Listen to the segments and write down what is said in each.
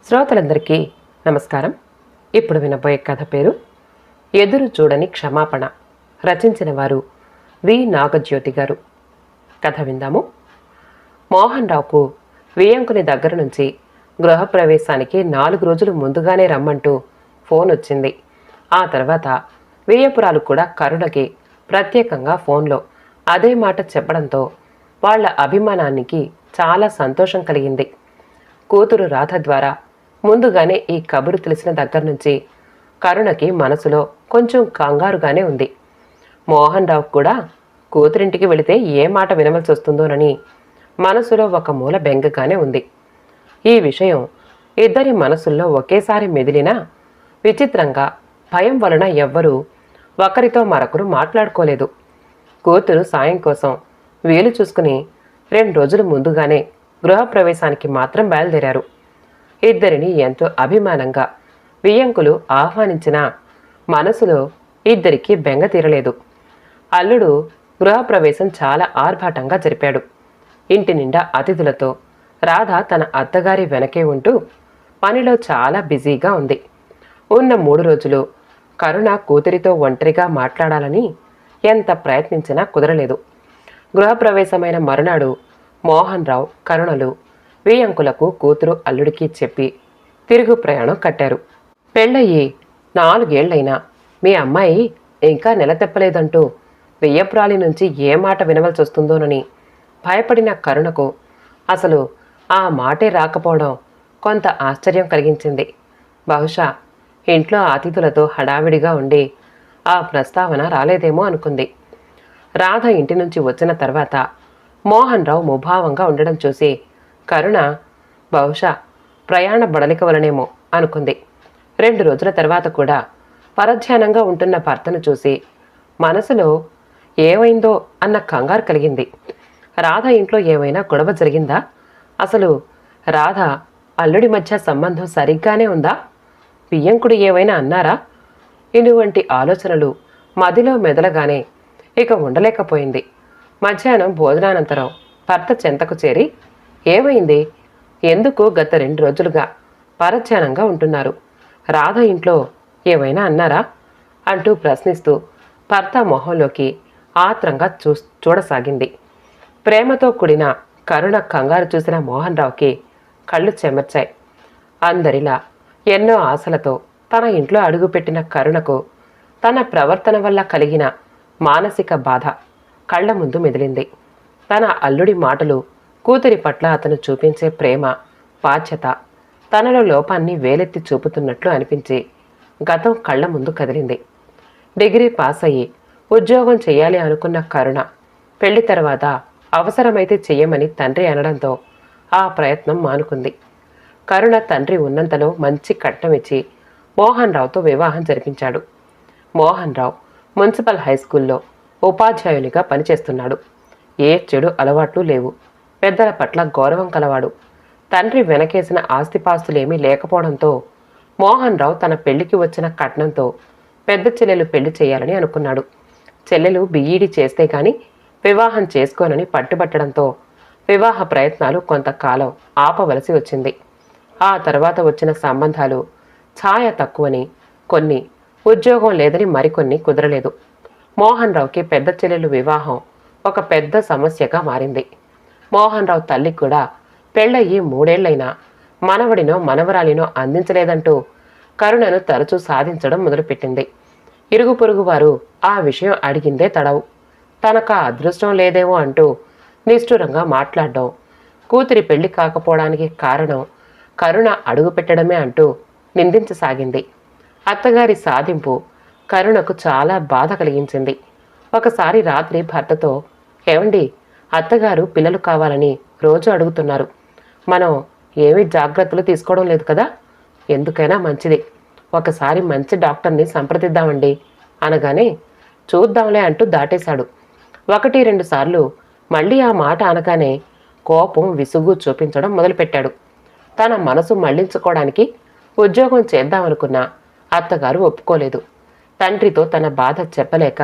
శ్రోతలందరికీ నమస్కారం. ఇప్పుడు వినబోయే కథ పేరు ఎదురు చూడని క్షమాపణ. రచించిన వారు వి నాగజ్యోతి గారు. కథ విందాము. మోహన్ రావుకు వియంకుని దగ్గర నుంచి గృహప్రవేశానికి 4 రోజులు ముందుగానే రమ్మంటూ ఫోన్ వచ్చింది. ఆ తర్వాత వియ్యపురాలు కూడా కరుణకి ప్రత్యేకంగా ఫోన్లో అదే మాట చెప్పడంతో వాళ్ల అభిమానానికి చాలా సంతోషం కలిగింది. కూతురు రాధ ద్వారా ముందుగానే ఈ కబురు తెలిసిన దగ్గర నుంచి కరుణకి మనసులో కొంచెం కంగారుగానే ఉంది. మోహన్ రావు కూడా కూతురింటికి వెళితే ఏ మాట వినవలసి వస్తుందోనని మనసులో ఒక మూల బెంగగానే ఉంది. ఈ విషయం ఇద్దరి మనసుల్లో ఒకేసారి మెదిలినా విచిత్రంగా భయం వలన ఎవ్వరూ ఒకరితో మరొకరు మాట్లాడుకోలేదు. కూతురు సాయం కోసం వీలు చూసుకుని 2 రోజులు ముందుగానే గృహప్రవేశానికి మాత్రం బయలుదేరారు. ఇద్దరిని ఎంతో అభిమానంగా వియ్యంకులు ఆహ్వానించినా మనసులో ఇద్దరికీ బెంగ తీరలేదు. అల్లుడు గృహప్రవేశం చాలా ఆర్భాటంగా జరిపాడు. ఇంటి నిండా అతిథులతో రాధ తన అత్తగారి వెనకే ఉంటూ పనిలో చాలా బిజీగా ఉంది. ఉన్న 3 రోజులు కరుణ కూతురితో ఒంటరిగా మాట్లాడాలని ఎంత ప్రయత్నించినా కుదరలేదు. గృహప్రవేశమైన మరునాడు మోహన్ రావు కరుణలు వియ్యంకులకు కూతురు అల్లుడికి చెప్పి తిరుగు ప్రయాణం కట్టారు. పెళ్ళయి 4 ఏళ్లైనా మీ అమ్మాయి ఇంకా నెలతెప్పలేదంటూ వియ్యపురాలి నుంచి ఏ మాట వినవలసి వస్తుందోనని భయపడిన కరుణకు అసలు ఆ మాటే రాకపోవడం కొంత ఆశ్చర్యం కలిగించింది. బహుశా ఇంట్లో అతిథులతో హడావిడిగా ఉండి ఆ ప్రస్తావన రాలేదేమో అనుకుంది. రాధ ఇంటి నుంచి వచ్చిన తర్వాత మోహన్ రావు ముభావంగా ఉండడం చూసి కరుణ బహుశా ప్రయాణ బడలిక వలనేమో అనుకుంది. 2 రోజుల తర్వాత కూడా పరధ్యానంగా ఉంటున్న భర్తను చూసి మనసులో ఏమైందో అన్న కంగారు కలిగింది. రాధ ఇంట్లో ఏమైనా గొడవ జరిగిందా? అసలు రాధ అల్లుడి మధ్య సంబంధం సరిగ్గానే ఉందా? బియ్యంకుడు ఏమైనా అన్నారా? ఇటువంటి ఆలోచనలు మదిలో మెదలగానే ఇక ఉండలేకపోయింది. మధ్యాహ్నం భోజనానంతరం భర్త చెంతకు చేరి ఏమైంది? ఎందుకు గత 2 రోజులుగా పరధ్యానంగా ఉంటున్నారు? రాధ ఇంట్లో ఏమైనా అన్నారా అంటూ ప్రశ్నిస్తూ భర్త మొహంలోకి ఆత్రంగా చూడసాగింది. ప్రేమతో కూడిన కరుణ కంగారు చూసిన మోహన్ రావుకి కళ్ళు చెమర్చాయి. అందరిలా ఎన్నో ఆశలతో తన ఇంట్లో అడుగుపెట్టిన కరుణకు తన ప్రవర్తన వల్ల కలిగిన మానసిక బాధ కళ్ల ముందు మెదిలింది. తన అల్లుడి మాటలు, కూతురి పట్ల అతను చూపించే ప్రేమ, బాధ్యత తనలో లోపాన్ని వేలెత్తి చూపుతున్నట్లు అనిపించి గతం కళ్ల ముందు కదిలింది. డిగ్రీ పాస్ అయ్యి ఉద్యోగం చేయాలి అనుకున్న కరుణ పెళ్లి తర్వాత అవసరమైతే చెయ్యమని తండ్రి అనడంతో ఆ ప్రయత్నం మానుకుంది. కరుణ తండ్రి ఉన్నంతలో మంచి కట్నం ఇచ్చి మోహన్ రావుతో వివాహం జరిపించాడు. మోహన్ రావు మున్సిపల్ హైస్కూల్లో ఉపాధ్యాయునిగా పనిచేస్తున్నాడు. ఏ చెడు అలవాట్లు లేవు. పెద్దల పట్ల గౌరవం కలవాడు. తండ్రి వెనకేసిన ఆస్తిపాస్తులేమీ లేకపోవడంతో మోహన్ రావు తన పెళ్లికి వచ్చిన కట్నంతో పెద్ద చెల్లెలు పెళ్లి చేయాలని అనుకున్నాడు. చెల్లెలు బిఈడి చేస్తే గాని వివాహం చేసుకోనని పట్టుబట్టడంతో వివాహ ప్రయత్నాలు కొంతకాలం ఆపవలసి వచ్చింది. ఆ తర్వాత వచ్చిన సంబంధాలు ఛాయ తక్కువని, కొన్ని ఉద్యోగం లేదని మరికొన్ని కుదరలేదు. మోహన్ రావుకి పెద్ద చెల్లెలు వివాహం ఒక పెద్ద సమస్యగా మారింది. మోహన్ రావు తల్లి కూడా పెళ్ళయి 3 ఏళ్లైనా మనవడినో మనవరాలినో అందించలేదంటూ కరుణను తరచూ సాధించడం మొదలుపెట్టింది. ఇరుగు పొరుగు వారు ఆ విషయం అడిగిందే తడవు. తనకా అదృష్టం లేదేమో అంటూ నిష్ఠురంగా మాట్లాడడం, కూతురి పెళ్లి కాకపోవడానికి కారణం కరుణ అడుగు పెట్టడమే అంటూ నిందించసాగింది. అత్తగారి సాధింపు కరుణకు చాలా బాధ కలిగించింది. ఒకసారి రాత్రి భర్తతో, ఏమండి, అత్తగారు పిల్లలు కావాలని రోజు అడుగుతున్నారు. మనం ఏమీ జాగ్రత్తలు తీసుకోవడం లేదు కదా? ఎందుకైనా మంచిది, ఒకసారి మంచి డాక్టర్ని సంప్రదిద్దామండి అనగానే చూద్దాంలే అంటూ దాటేశాడు. 1-2 సార్లు మళ్ళీ ఆ మాట అనగానే కోపం, విసుగు చూపించడం మొదలుపెట్టాడు. తన మనసు మళ్లించుకోవడానికి ఉద్యోగం చేద్దామనుకున్నా అత్తగారు ఒప్పుకోలేదు. తండ్రితో తన బాధ చెప్పలేక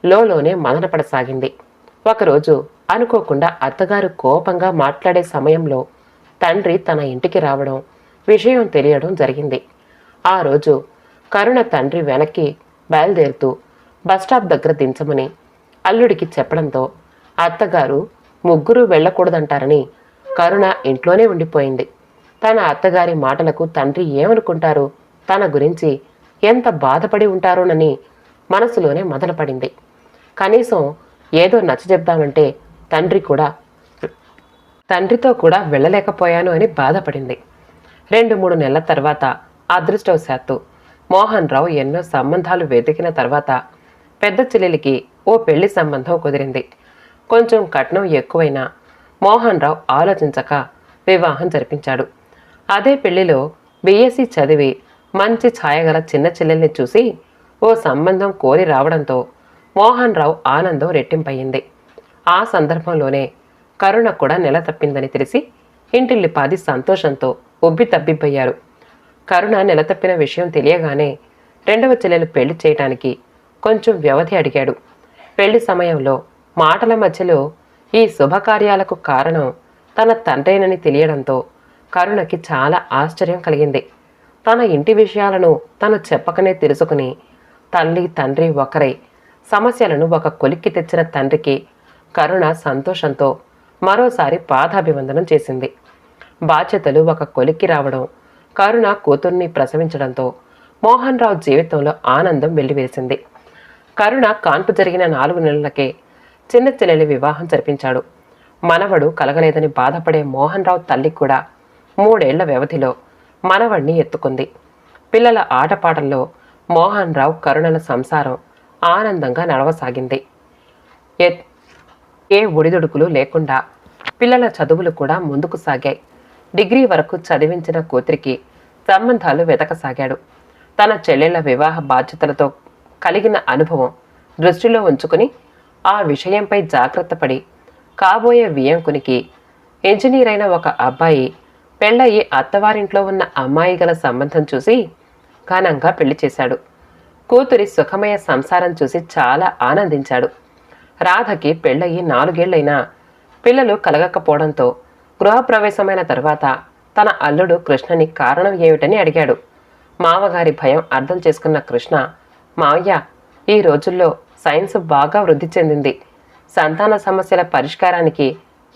లోలోనే మదనపడసాగింది. ఒకరోజు అనుకోకుండా అత్తగారు కోపంగా మాట్లాడే సమయంలో తండ్రి తన ఇంటికి రావడం విషయం తెలియడం జరిగింది. ఆ రోజు కరుణ తండ్రి వెనక్కి బయలుదేరుతూ బస్టాప్ దగ్గర దించమని అల్లుడికి చెప్పడంతో అత్తగారు ముగ్గురు వెళ్ళకూడదంటారని కరుణ ఇంట్లోనే ఉండిపోయింది. తన అత్తగారి మాటలకు తండ్రి ఏమనుకుంటారు, తన గురించి ఎంత బాధపడి ఉంటారోనని మనసులోనే మొదలుపడింది. కనీసం ఏదో నచ్చజెప్దామంటే తండ్రితో కూడా వెళ్ళలేకపోయాను అని బాధపడింది. 2-3 నెలల తర్వాత అదృష్టవశాత్తు మోహన్ రావు ఎన్నో సంబంధాలు వెతికిన తర్వాత పెద్ద చెల్లెలికి ఓ పెళ్లి సంబంధం కుదిరింది. కొంచెం కట్నం ఎక్కువైనా మోహన్ రావు ఆలోచించక వివాహం జరిపించాడు. అదే పెళ్లిలో బీఎస్సీ చదివి మంచి ఛాయగల చిన్న చెల్లెల్ని చూసి ఓ సంబంధం కోరి రావడంతో మోహన్ రావు ఆనందం రెట్టింపయింది. ఆ సందర్భంలోనే కరుణ కూడా నెల తప్పిందని తెలిసి ఇంటిల్లిపాది సంతోషంతో ఉబ్బితబ్బిబ్బయ్యారు. కరుణ నెల తప్పిన విషయం తెలియగానే రెండవ చెల్లెలు పెళ్లి చేయటానికి కొంచెం వ్యవధి అడిగాడు. పెళ్లి సమయంలో మాటల మధ్యలో ఈ శుభకార్యాలకు కారణం తన తండ్రేనని తెలియడంతో కరుణకి చాలా ఆశ్చర్యం కలిగింది. తన ఇంటి విషయాలను తను చెప్పకనే తెలుసుకుని తల్లి తండ్రి ఒకరై సమస్యలను ఒక కొలిక్కి తెచ్చిన తండ్రికి కరుణ సంతోషంతో మరోసారి పాదాభివందనం చేసింది. బాధ్యతలు ఒక కొలిక్కి రావడం, కరుణ కూతుర్ని ప్రసవించడంతో మోహన్ రావు జీవితంలో ఆనందం వెల్లివేసింది. కరుణ కాన్పు జరిగిన 4 నెలలకే చిన్న చెల్లెలి వివాహం జరిపించాడు. మనవడు కలగలేదని బాధపడే మోహన్ రావు తల్లి కూడా 3 ఏళ్ల వ్యవధిలో మనవడిని ఎత్తుకుంది. పిల్లల ఆటపాటల్లో మోహన్ రావు కరుణల సంసారం ఆనందంగా నడవసాగింది. ఏ ఒడిదుడుకులు లేకుండా పిల్లల చదువులు కూడా ముందుకు సాగాయి. డిగ్రీ వరకు చదివించిన కూతురికి సంబంధాలు వెతకసాగాడు. తన చెల్లెళ్ల వివాహ బాధ్యతలతో కలిగిన అనుభవం దృష్టిలో ఉంచుకుని ఆ విషయంపై జాగ్రత్త పడి కాబోయే వియంకునికి ఇంజనీర్ అయిన ఒక అబ్బాయి పెళ్ళయి అత్తవారింట్లో ఉన్న అమ్మాయి గల సంబంధం చూసి ఘనంగా పెళ్లి చేశాడు. కూతురి సుఖమయ సంసారం చూసి చాలా ఆనందించాడు. రాధకి పెళ్ళయి 4 ఏళ్లైనా పిల్లలు కలగకపోవడంతో గృహప్రవేశమైన తర్వాత తన అల్లుడు కృష్ణని కారణం ఏమిటని అడిగాడు. మామగారి భయం అర్థం చేసుకున్న కృష్ణ, మావయ్య, ఈ రోజుల్లో సైన్స్ బాగా వృద్ధి చెందింది. సంతాన సమస్యల పరిష్కారానికి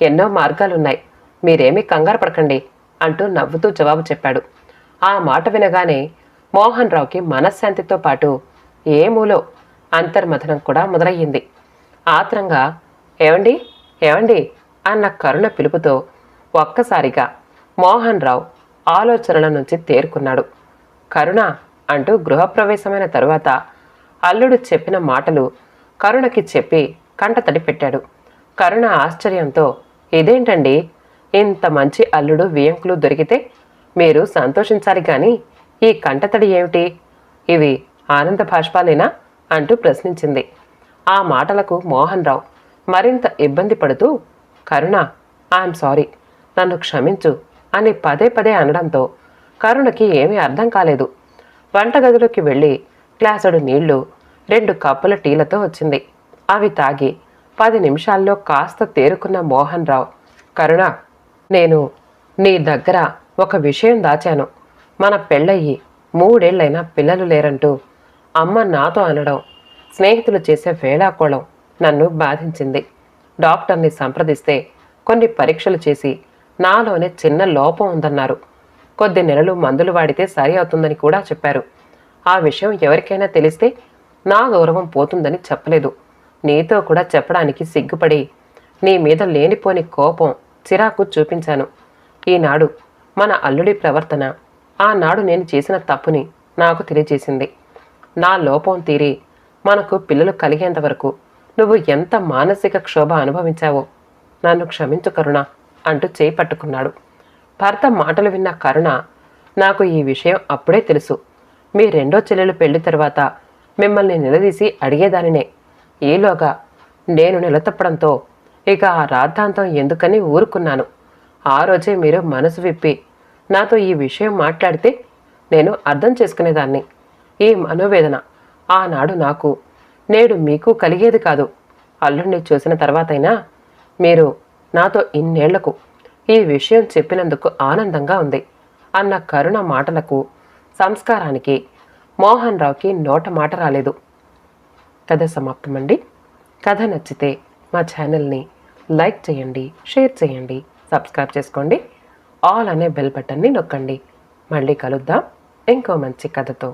ఎన్నో మార్గాలున్నాయి. మీరేమీ కంగారు పడకండి అంటూ నవ్వుతూ జవాబు చెప్పాడు. ఆ మాట వినగానే మోహన్ రావుకి మనశ్శాంతితో పాటు ఏ మూలో అంతర్మథనం కూడా మొదలయ్యింది. ఆత్రంగా ఏవండి ఏవండి అన్న కరుణ పిలుపుతో ఒక్కసారిగా మోహన్ రావు ఆలోచనల నుంచి తేరుకున్నాడు. కరుణ అంటూ గృహప్రవేశమైన తరువాత అల్లుడు చెప్పిన మాటలు కరుణకి చెప్పి కంటతడి పెట్టాడు. కరుణ ఆశ్చర్యంతో, ఇదేంటండి, ఇంత మంచి అల్లుడు వియంకులు దొరికితే మీరు సంతోషించాలి కానీ ఈ కంటతడి ఏమిటి? ఇవి ఆనంద భాష్పాలేనా అంటూ ప్రశ్నించింది. ఆ మాటలకు మోహన్ రావు మరింత ఇబ్బంది పడుతూ, కరుణ, ఐఎమ్ సారీ, నన్ను క్షమించు అని పదే పదే అనడంతో కరుణకి ఏమీ అర్థం కాలేదు. వంటగదిలోకి వెళ్ళి గ్లాసుడు నీళ్లు 2 కప్పుల టీలతో వచ్చింది. అవి తాగి 10 నిమిషాల్లో కాస్త తేరుకున్న మోహన్ రావు, కరుణ, నేను నీ దగ్గర ఒక విషయం దాచాను. మన పెళ్ళయ్యి 3 ఏళ్లైనా పిల్లలు లేరంటూ అమ్మ నాతో అనడం, స్నేహితులు చేసే వేళాకోళం నన్ను బాధించింది. డాక్టర్ని సంప్రదిస్తే కొన్ని పరీక్షలు చేసి నాలోనే చిన్న లోపం ఉందన్నారు. కొద్ది నెలలు మందులు వాడితే సరి అవుతుందని కూడా చెప్పారు. ఆ విషయం ఎవరికైనా తెలిస్తే నా గౌరవం పోతుందని చెప్పలేదు. నీతో కూడా చెప్పడానికి సిగ్గుపడి నీ మీద లేనిపోని కోపం, చిరాకు చూపించాను. ఈనాడు మన అల్లుడి ప్రవర్తన ఆనాడు నేను చేసిన తప్పుని నాకు తెలియజేసింది. నా లోపం తీరి మనకు పిల్లలు కలిగేంత వరకు నువ్వు ఎంత మానసిక క్షోభ అనుభవించావో నన్ను క్షమించు కరుణ అంటూ చేయి పట్టుకున్నాడు. భర్త మాటలు విన్న కరుణ, నాకు ఈ విషయం అప్పుడే తెలుసు. మీ 2వ చెల్లెలు పెళ్లి తర్వాత మిమ్మల్ని నిలదీసి అడిగేదానినే. ఈలోగా నేను నిలతప్పడంతో ఇక ఆ రాద్ధాంతం ఎందుకని ఊరుకున్నాను. ఆ రోజే మీరు మనసు విప్పి నాతో ఈ విషయం మాట్లాడితే నేను అర్థం చేసుకునేదాన్ని. ఈ మనోవేదన ఆనాడు నాకు, నేడు మీకు కలిగేది కాదు. అల్లుడిని చూసిన తర్వాతైనా మీరు నాతో ఇన్నేళ్లకు ఈ విషయం చెప్పినందుకు ఆనందంగా ఉంది. అన్న కరుణ మాటలకు సంస్కారానికి మోహన్ రావుకి నోట మాట రాలేదు. కథ సమాప్తమండి. కథ నచ్చితే మా ఛానల్ని లైక్ చేయండి, షేర్ చేయండి, సబ్స్క్రైబ్ చేసుకోండి. ఆల్ అనే బెల్ బటన్ని నొక్కండి. మళ్ళీ కలుద్దాం ఇంకో మంచి కథతో.